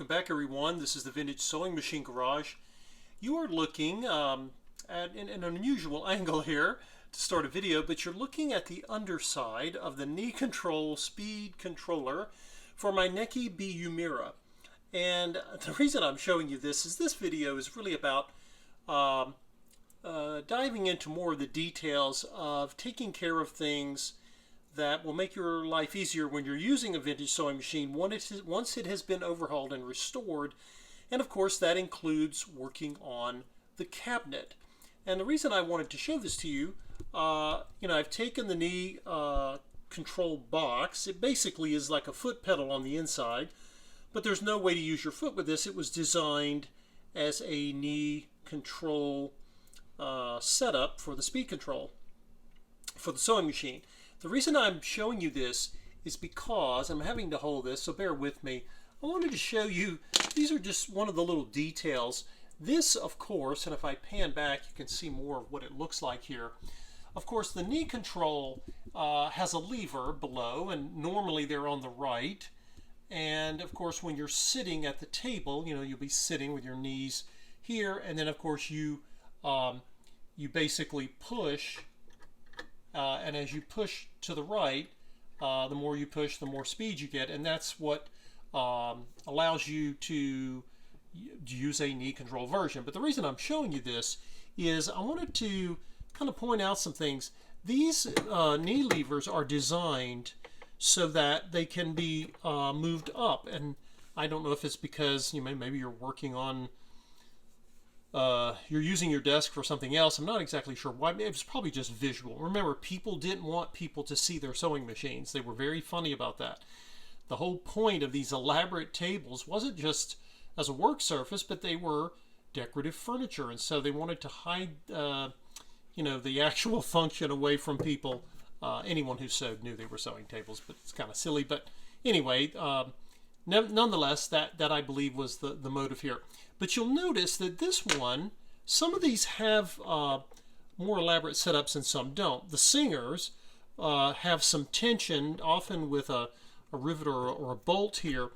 welcome back everyone. This is the Vintage Sewing Machine Garage. You are looking at an unusual angle here to start a video, but you're looking at the underside of the knee control speed controller for my Neki BU Mira. And the reason I'm showing you this is this video is really about diving into more of the details of taking care of things that will make your life easier when you're using a vintage sewing machine once it has been overhauled and restored. And of course that includes working on the cabinet. And the reason I wanted to show this to you, I've taken the knee control box. It basically is like a foot pedal on the inside, but there's no way to use your foot with this. It was designed as a knee control setup for the speed control for the sewing machine. The reason I'm showing you this is because I'm having to hold this, so bear with me. I wanted to show you, these are just one of the little details. This, of course, and if I pan back, you can see more of what it looks like here. Of course, the knee control has a lever below, and normally they're on the right. And of course, when you're sitting at the table, you'll be sitting with your knees here, and then of course you basically push. And as you push to the right, the more you push, the more speed you get, and that's what allows you to use a knee control version. But the reason I'm showing you this is I wanted to kind of point out some things. These knee levers are designed so that they can be moved up, and I don't know if it's because maybe you're working on you're using your desk for something else. I'm not exactly sure why. It was probably just visual. Remember, people didn't want people to see their sewing machines. They were very funny about that. The whole point of these elaborate tables wasn't just as a work surface, but they were decorative furniture, and so they wanted to hide the actual function away from people. Anyone who sewed knew they were sewing tables, but it's kind of silly. But anyway, nonetheless, that I believe was the motive here. But you'll notice that this one, some of these have more elaborate setups and some don't. The Singers have some tension, often with a rivet or a bolt here.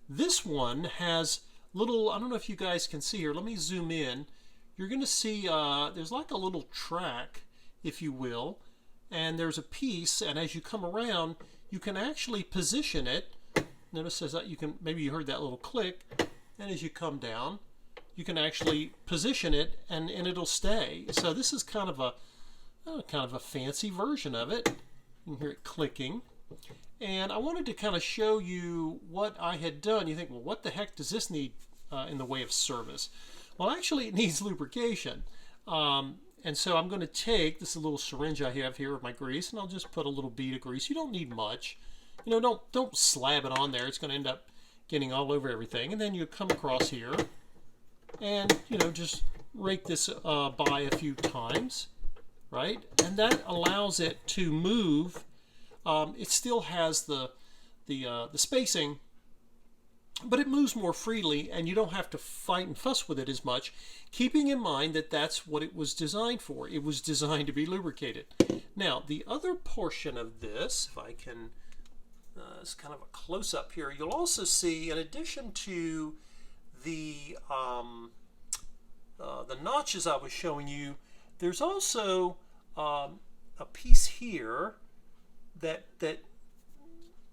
This one has little, I don't know if you guys can see here, let me zoom in. You're going to see there's like a little track, if you will, and there's a piece, and as you come around, you can actually position it. Notice that maybe you heard that little click, and as you come down, you can actually position it and it'll stay. So this is kind of a fancy version of it. You can hear it clicking. And I wanted to kind of show you what I had done. You think, well, what the heck does this need in the way of service? Well, actually it needs lubrication. And so I'm going to take this little syringe I have here of my grease, and I'll just put a little bead of grease. You don't need much. Don't slab it on there. It's going to end up getting all over everything. And then you come across here and, just rake this by a few times, right? And that allows it to move. It still has the spacing, but it moves more freely, and you don't have to fight and fuss with it as much, keeping in mind that that's what it was designed for. It was designed to be lubricated. Now, the other portion of this, if I can... it's kind of a close-up here. You'll also see, in addition to the notches I was showing you, there's also a piece here that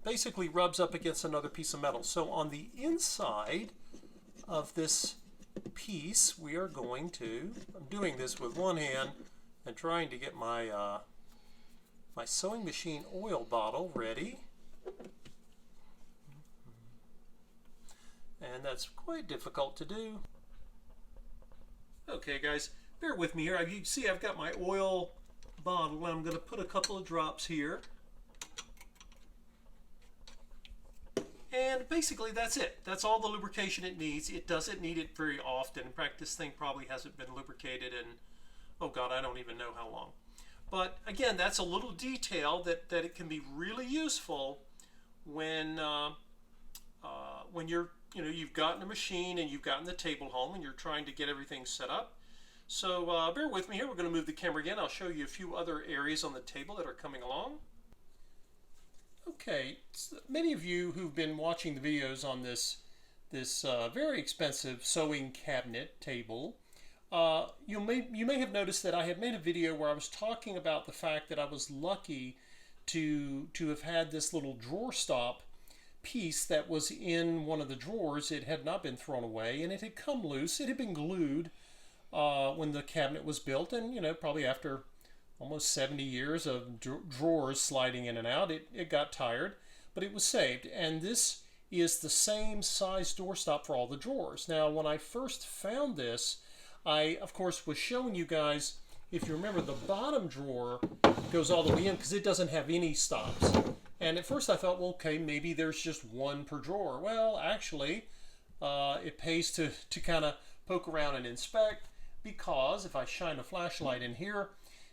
basically rubs up against another piece of metal. So on the inside of this piece, we are going to, I'm doing this with one hand and trying to get my my sewing machine oil bottle ready. And that's quite difficult to do. Okay guys, bear with me here. You can see I've got my oil bottle, and I'm going to put a couple of drops here. And basically that's it. That's all the lubrication it needs. It doesn't need it very often. In fact, this thing probably hasn't been lubricated in, oh God, I don't even know how long. But again, that's a little detail that it can be really useful when you've gotten a machine and you've gotten the table home and you're trying to get everything set up. So bear with me here. We're going to move the camera again. I'll show you a few other areas on the table that are coming along. Okay, many of you who've been watching the videos on this this very expensive sewing cabinet table. You may have noticed that I had made a video where I was talking about the fact that I was lucky to have had this little drawer stop piece that was in one of the drawers. It had not been thrown away, and it had come loose. It had been glued when the cabinet was built, and probably after almost 70 years of drawers sliding in and out, it got tired, but it was saved. And this is the same size doorstop for all the drawers. Now, when I first found this, I, of course, was showing you guys, if you remember, the bottom drawer goes all the way in because it doesn't have any stops. And at first I thought, well, okay, maybe there's just one per drawer. Well, actually, it pays to kind of poke around and inspect, because if I shine a flashlight in here,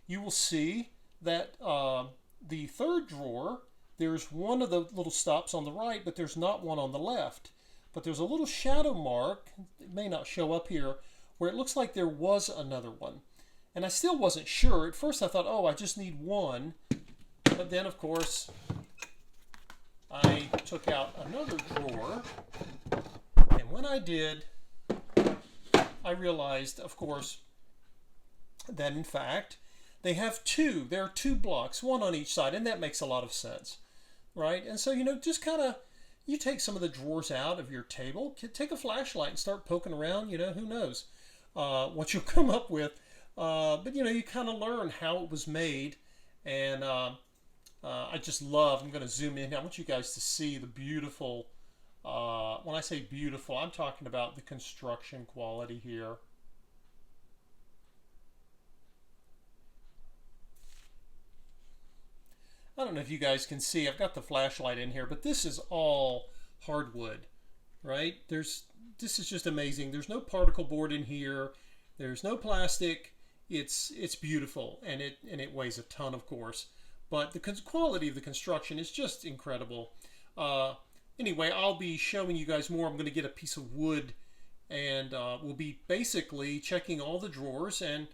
you will see that the third drawer, there's one of the little stops on the right, but there's not one on the left. But there's a little shadow mark, it may not show up here, where it looks like there was another one. And I still wasn't sure. At first I thought, oh, I just need one. But then, of course, I took out another drawer. And when I did, I realized, of course, that in fact, they have two. There are two blocks, one on each side, and that makes a lot of sense, right? And so, just kind of, you take some of the drawers out of your table, take a flashlight and start poking around, who knows what you'll come up with. But, you kind of learn how it was made, and I just love, I'm going to zoom in. I want you guys to see the beautiful, when I say beautiful, I'm talking about the construction quality here. I don't know if you guys can see, I've got the flashlight in here, but this is all hardwood, right? This is just amazing. There's no particle board in here. There's no plastic. It's beautiful, and it weighs a ton, of course. But the quality of the construction is just incredible. Anyway, I'll be showing you guys more. I'm going to get a piece of wood, and we'll be basically checking all the drawers, and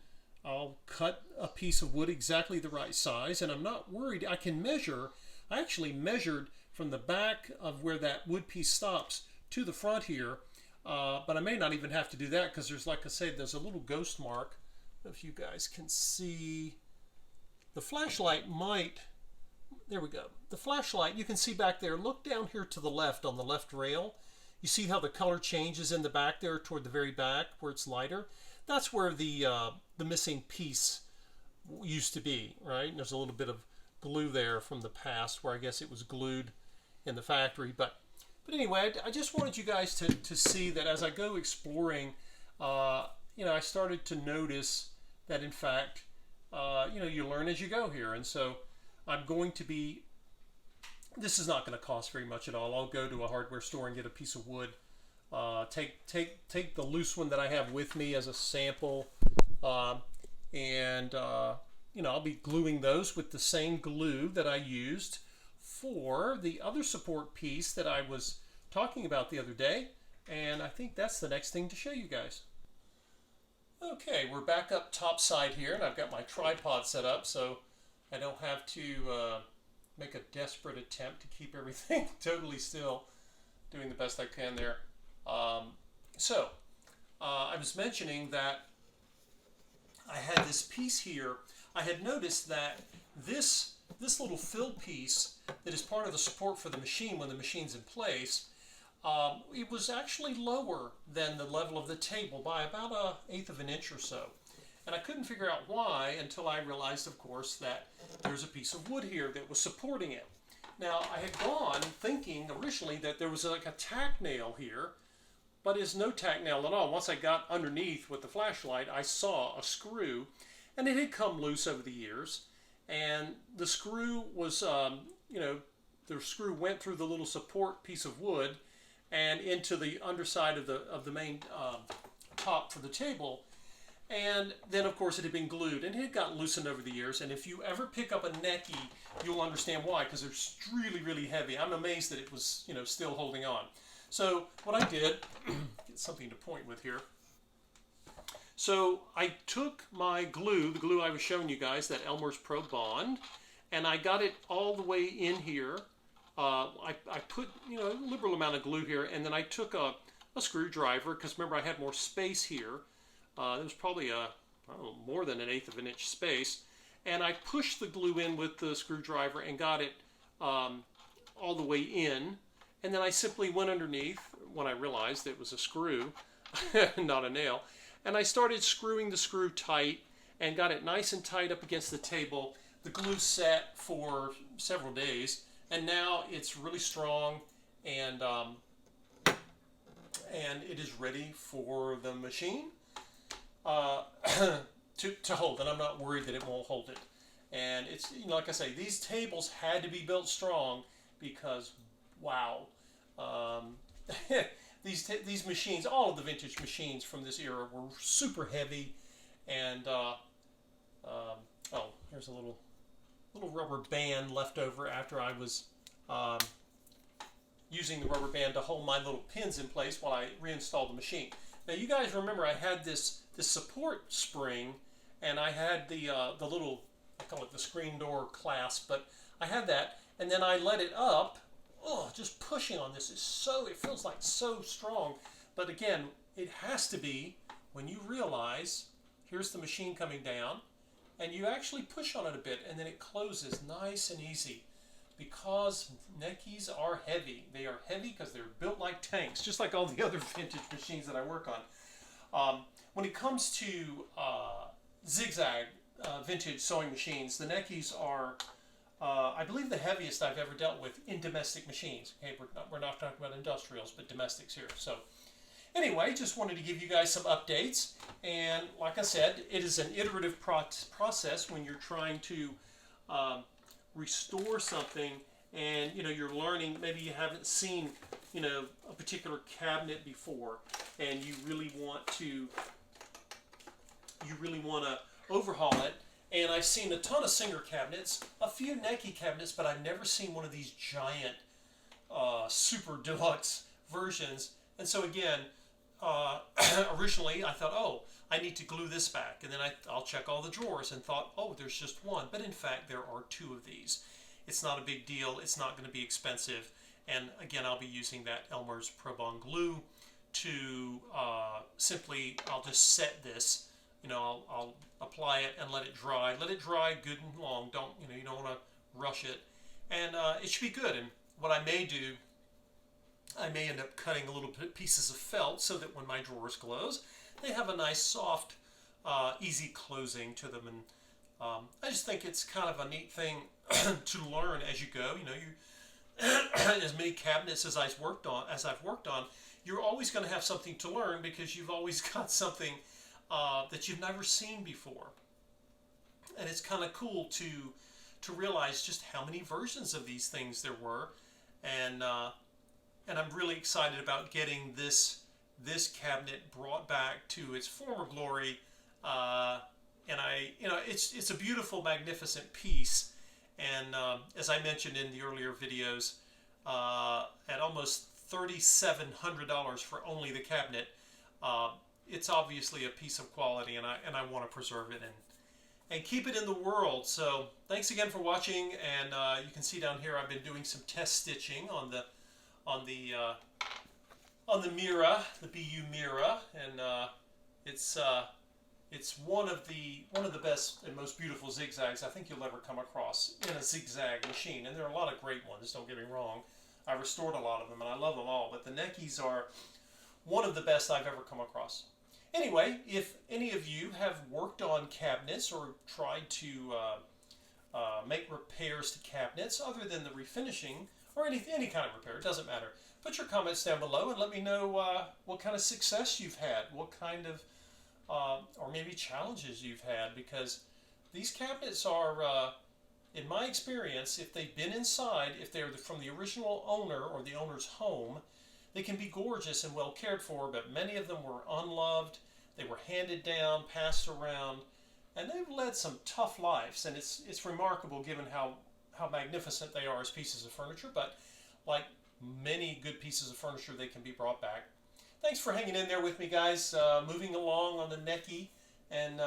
I'll cut a piece of wood exactly the right size, and I'm not worried. I can measure. I actually measured from the back of where that wood piece stops to the front here, but I may not even have to do that because there's, like I said, there's a little ghost mark. If you guys can see, the flashlight might, there we go. The flashlight, you can see back there, look down here to the left on the left rail. You see how the color changes in the back there toward the very back where it's lighter? That's where the missing piece used to be, right? And there's a little bit of glue there from the past where I guess it was glued in the factory. But anyway, I just wanted you guys to see that as I go exploring, I started to notice that in fact, you learn as you go here. And so I'm going to be, this is not going to cost very much at all. I'll go to a hardware store and get a piece of wood. Take the loose one that I have with me as a sample, and I'll be gluing those with the same glue that I used for the other support piece that I was talking about the other day, and I think that's the next thing to show you guys. Okay, we're back up top side here, and I've got my tripod set up so I don't have to make a desperate attempt to keep everything totally still, doing the best I can there. I was mentioning that I had this piece here. I had noticed that this little fill piece that is part of the support for the machine when the machine's in place, it was actually lower than the level of the table by about 1/8 of an inch or so. And I couldn't figure out why until I realized, of course, that there's a piece of wood here that was supporting it. Now, I had gone thinking originally that there was like a tack nail here, but it's no tack nail at all. Once I got underneath with the flashlight, I saw a screw, and it had come loose over the years. And the screw was, the screw went through the little support piece of wood and into the underside of the main top for the table. And then, of course, it had been glued, and it had gotten loosened over the years. And if you ever pick up a Necky, you'll understand why, because they're really, really heavy. I'm amazed that it was, still holding on. So what I did, get something to point with here. So I took my glue, the glue I was showing you guys, that Elmer's Pro Bond, and I got it all the way in here. I put, a liberal amount of glue here, and then I took a a screwdriver, because remember I had more space here. It was probably I don't know, more than 1/8 of an inch space. And I pushed the glue in with the screwdriver and got it all the way in. And then I simply went underneath when I realized it was a screw, not a nail. And I started screwing the screw tight and got it nice and tight up against the table. The glue set for several days, and now it's really strong, and it is ready for the machine to hold. And I'm not worried that it won't hold it. And it's, you know, like I say, these tables had to be built strong because, wow, these machines, all of the vintage machines from this era were super heavy, and oh, here's a little rubber band left over after I was using the rubber band to hold my little pins in place while I reinstalled the machine. Now you guys remember I had this support spring, and I had the little, I call it the screen door clasp, but I had that, and then I let it up. Oh, just pushing on this is so, it feels like so strong. But again, it has to be when you realize, here's the machine coming down, and you actually push on it a bit, and then it closes nice and easy. Because Neckies are heavy. They are heavy because they're built like tanks, just like all the other vintage machines that I work on. When it comes to zigzag vintage sewing machines, the Neckies are, I believe, the heaviest I've ever dealt with in domestic machines. Okay, we're not talking about industrials, but domestics here. So anyway, just wanted to give you guys some updates. And like I said, it is an iterative process when you're trying to restore something, and you know, you're learning. Maybe you haven't seen, you know, a particular cabinet before, and you really want to overhaul it. And I've seen a ton of Singer cabinets, a few Necki cabinets, but I've never seen one of these giant super deluxe versions. And so again, originally I thought, oh, I need to glue this back, and then I'll check all the drawers, and thought, oh, there's just one. But in fact, there are two of these. It's not a big deal. It's not going to be expensive. And again, I'll be using that Elmer's Pro Bond glue to simply, I'll just set this. You know, I'll apply it and let it dry. Let it dry good and long. Don't, you know, you don't want to rush it. And it should be good. And what I may do, I may end up cutting a little bit pieces of felt so that when my drawers close, they have a nice, soft, easy closing to them. And I just think it's kind of a neat thing to learn as you go. You know, you as many cabinets as I've worked on, you're always going to have something to learn, because you've always got something that you've never seen before. And it's kind of cool to realize just how many versions of these things there were. And I'm really excited about getting this cabinet brought back to its former glory. And it's a beautiful, magnificent piece. And as I mentioned in the earlier videos, at almost $3,700 for only the cabinet, it's obviously a piece of quality, and I want to preserve it and keep it in the world. So thanks again for watching, and you can see down here I've been doing some test stitching on the Mira, the BU Mira, and it's one of the best and most beautiful zigzags I think you'll ever come across in a zigzag machine. And there are a lot of great ones, don't get me wrong. I restored a lot of them, and I love them all, but the Neckies are one of the best I've ever come across. Anyway, if any of you have worked on cabinets or tried to make repairs to cabinets other than the refinishing, or any kind of repair, it doesn't matter, put your comments down below and let me know what kind of success you've had, what kind of, or maybe challenges you've had, because these cabinets are, in my experience, if they've been inside, if they're from the original owner or the owner's home, they can be gorgeous and well cared for, but many of them were unloved. They were handed down, passed around, and they've led some tough lives. And it's remarkable given how magnificent they are as pieces of furniture, but like many good pieces of furniture, they can be brought back. Thanks for hanging in there with me, guys. Moving along on the Necki, and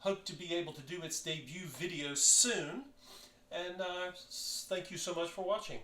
hope to be able to do its debut video soon. And thank you so much for watching.